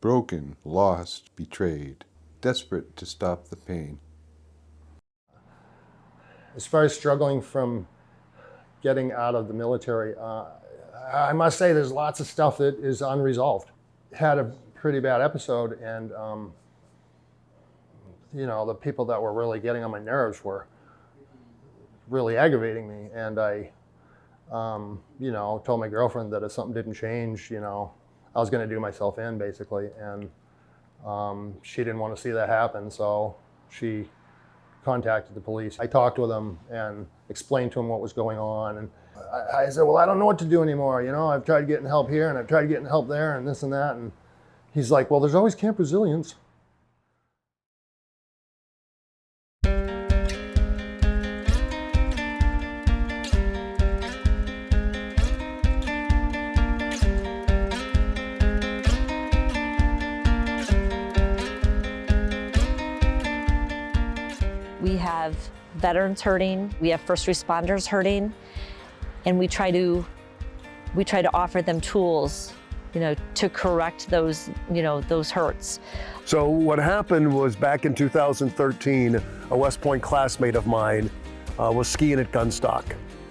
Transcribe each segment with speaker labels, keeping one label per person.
Speaker 1: broken, lost, betrayed, desperate to stop the pain.
Speaker 2: As far as struggling from getting out of the military, I must say there's lots of stuff that is unresolved. Had a pretty bad episode, and you know, the people that were really getting on my nerves were really aggravating me, and I you know, told my girlfriend that if something didn't change, you know, I was going to do myself in, basically, and she didn't want to see that happen, so she contacted the police. I talked with them and explained to them what was going on, and I said, well, I don't know what to do anymore, you know, I've tried getting help here, and I've tried getting help there, and this and that, and he's like, well, there's always Camp Resilience.
Speaker 3: We have veterans hurting, we have first responders hurting, and we try to offer them tools, you know, to correct those, you know, those hurts.
Speaker 4: So what happened was back in 2013, a West Point classmate of mine was skiing at Gunstock.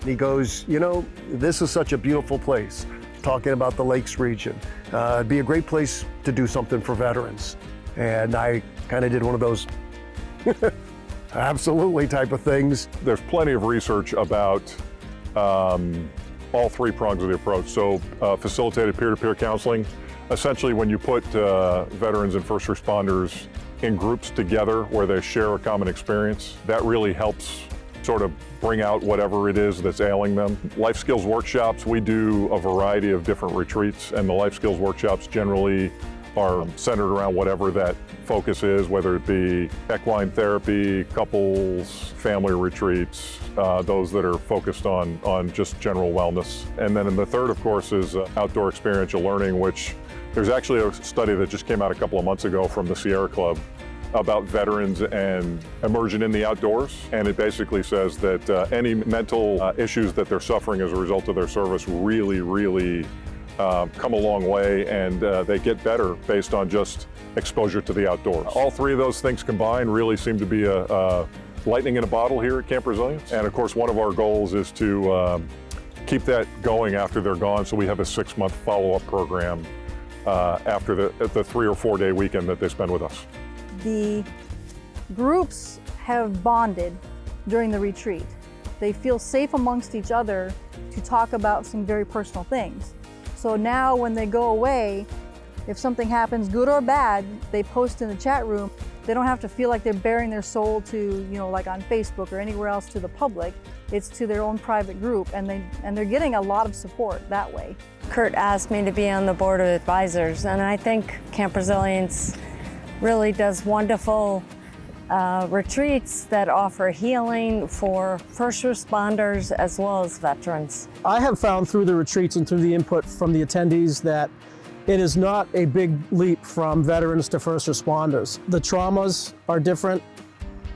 Speaker 4: He goes, you know, this is such a beautiful place, talking about the Lakes region. It'd be a great place to do something for veterans. And I kind of did one of those absolutely type of things.
Speaker 5: There's plenty of research about all three prongs of the approach. So facilitated peer-to-peer counseling. Essentially, when you put veterans and first responders in groups together where they share a common experience, that really helps sort of bring out whatever it is that's ailing them. Life skills workshops, we do a variety of different retreats, and the life skills workshops generally are centered around whatever that focus is, whether it be equine therapy, couples, family retreats, those that are focused on just general wellness. And then in the third, of course, is outdoor experiential learning, which there's actually a study that just came out a couple of months ago from the Sierra Club about veterans and immersion in the outdoors. And it basically says that any mental issues that they're suffering as a result of their service really come a long way, and they get better based on just exposure to the outdoors. All three of those things combined really seem to be a lightning in a bottle here at Camp Resilience. And of course, one of our goals is to keep that going after they're gone. So we have a 6-month follow-up program after the 3 or 4 day weekend that they spend with us.
Speaker 6: The groups have bonded during the retreat. They feel safe amongst each other to talk about some very personal things. So now when they go away, if something happens, good or bad, they post in the chat room. They don't have to feel like they're bearing their soul to, you know, like on Facebook or anywhere else to the public. It's to their own private group, and they're getting a lot of support that way.
Speaker 7: Kurt asked me to be on the board of advisors, and I think Camp Resilience really does wonderful retreats that offer healing for first responders as well as veterans.
Speaker 8: I have found through the retreats and through the input from the attendees that it is not a big leap from veterans to first responders. The traumas are different,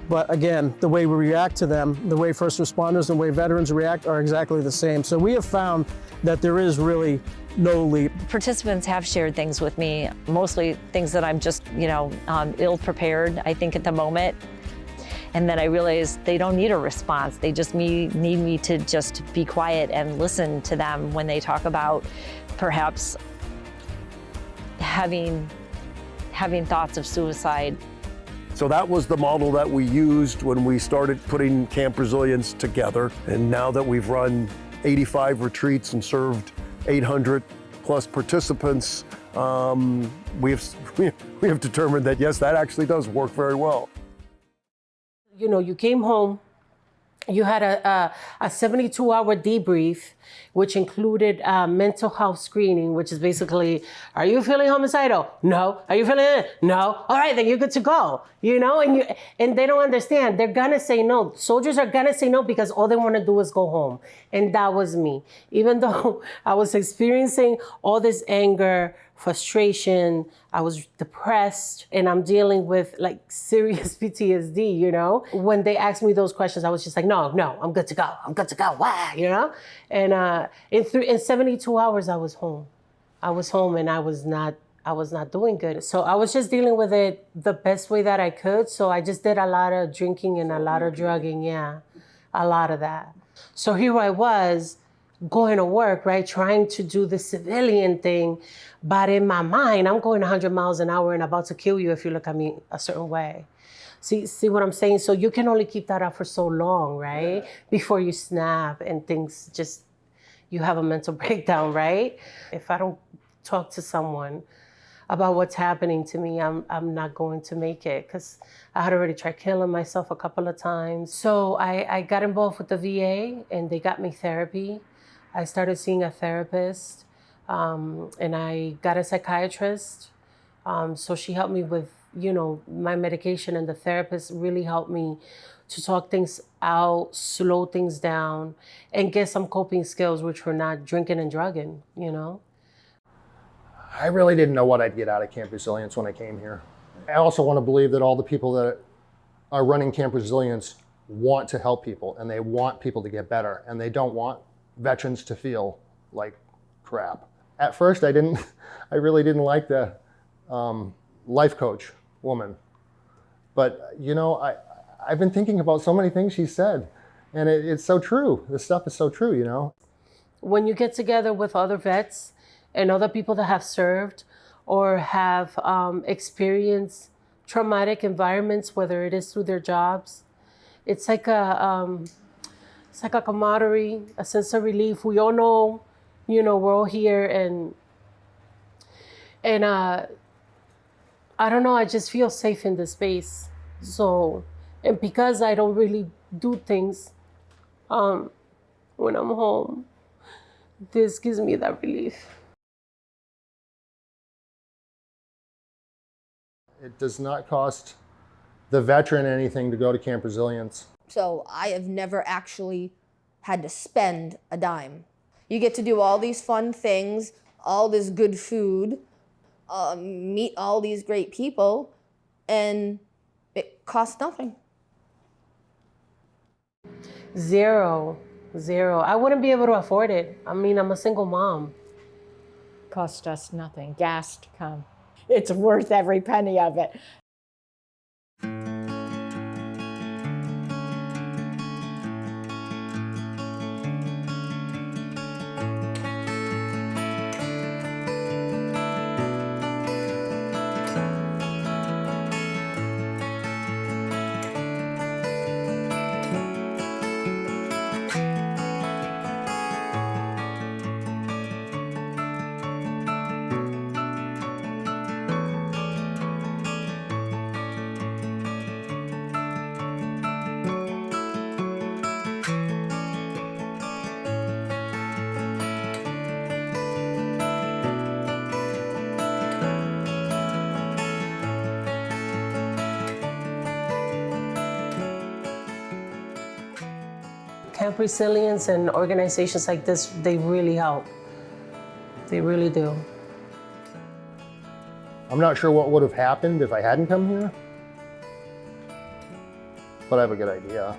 Speaker 8: but again, the way we react to them, the way first responders and the way veterans react are exactly the same. So we have found that there is really no leap.
Speaker 3: Participants have shared things with me, mostly things that I'm just, you know, ill-prepared, I think, at the moment. And then I realized they don't need a response. They just need me to just be quiet and listen to them when they talk about perhaps having thoughts of suicide.
Speaker 4: So that was the model that we used when we started putting Camp Resilience together. And now that we've run 85 retreats and served 800 plus participants, we have determined that yes, that actually does work very well.
Speaker 9: You know, you came home, you had a 72-hour debrief, which included mental health screening, which is basically, are you feeling homicidal? No. Are you feeling it? No. All right, then you're good to go. You know, and they don't understand. They're gonna say no. Soldiers are gonna say no because all they want to do is go home. And that was me. Even though I was experiencing all this anger, frustration, I was depressed, and I'm dealing with like serious PTSD, you know? When they asked me those questions, I was just like, no, I'm good to go. I'm good to go, wow, you know? And in 72 hours, I was home. I was home, and I was not I was not doing good. So I was just dealing with it the best way that I could. So I just did a lot of drinking and a lot of drugging. Yeah, a lot of that. So here I was going to work, right? Trying to do the civilian thing. But in my mind, I'm going 100 miles an hour and about to kill you if you look at me a certain way. See what I'm saying? So you can only keep that up for so long, right? Yeah. Before you snap and things just, you have a mental breakdown, right? If I don't talk to someone about what's happening to me, I'm not going to make it, because I had already tried killing myself a couple of times. So I got involved with the VA and they got me therapy. I started seeing a therapist and I got a psychiatrist. So she helped me with, my medication, and the therapist really helped me to talk things out, slow things down, and get some coping skills, which were not drinking and drugging,
Speaker 2: I really didn't know what I'd get out of Camp Resilience when I came here. I also want to believe that all the people that are running Camp Resilience want to help people, and they want people to get better, and they don't want veterans to feel like crap. At first, I really didn't like the life coach woman. But, I've been thinking about so many things she said, and it's so true. This stuff is so true,
Speaker 9: When you get together with other vets and other people that have served or have experienced traumatic environments, whether it is through their jobs, it's like a camaraderie, a sense of relief. We all know, we're all here, and I don't know, I just feel safe in this space. So, and because I don't really do things when I'm home, this gives me that relief.
Speaker 2: It does not cost the veteran anything to go to Camp Resilience.
Speaker 10: So I have never actually had to spend a dime. You get to do all these fun things, all this good food, meet all these great people, and it costs nothing.
Speaker 9: Zero. I wouldn't be able to afford it. I mean, I'm a single mom.
Speaker 11: Cost us nothing. Gas to come. It's worth every penny of it.
Speaker 9: Camp Resilience and organizations like this, they really help. They really do.
Speaker 2: I'm not sure what would have happened if I hadn't come here, but I have a good idea.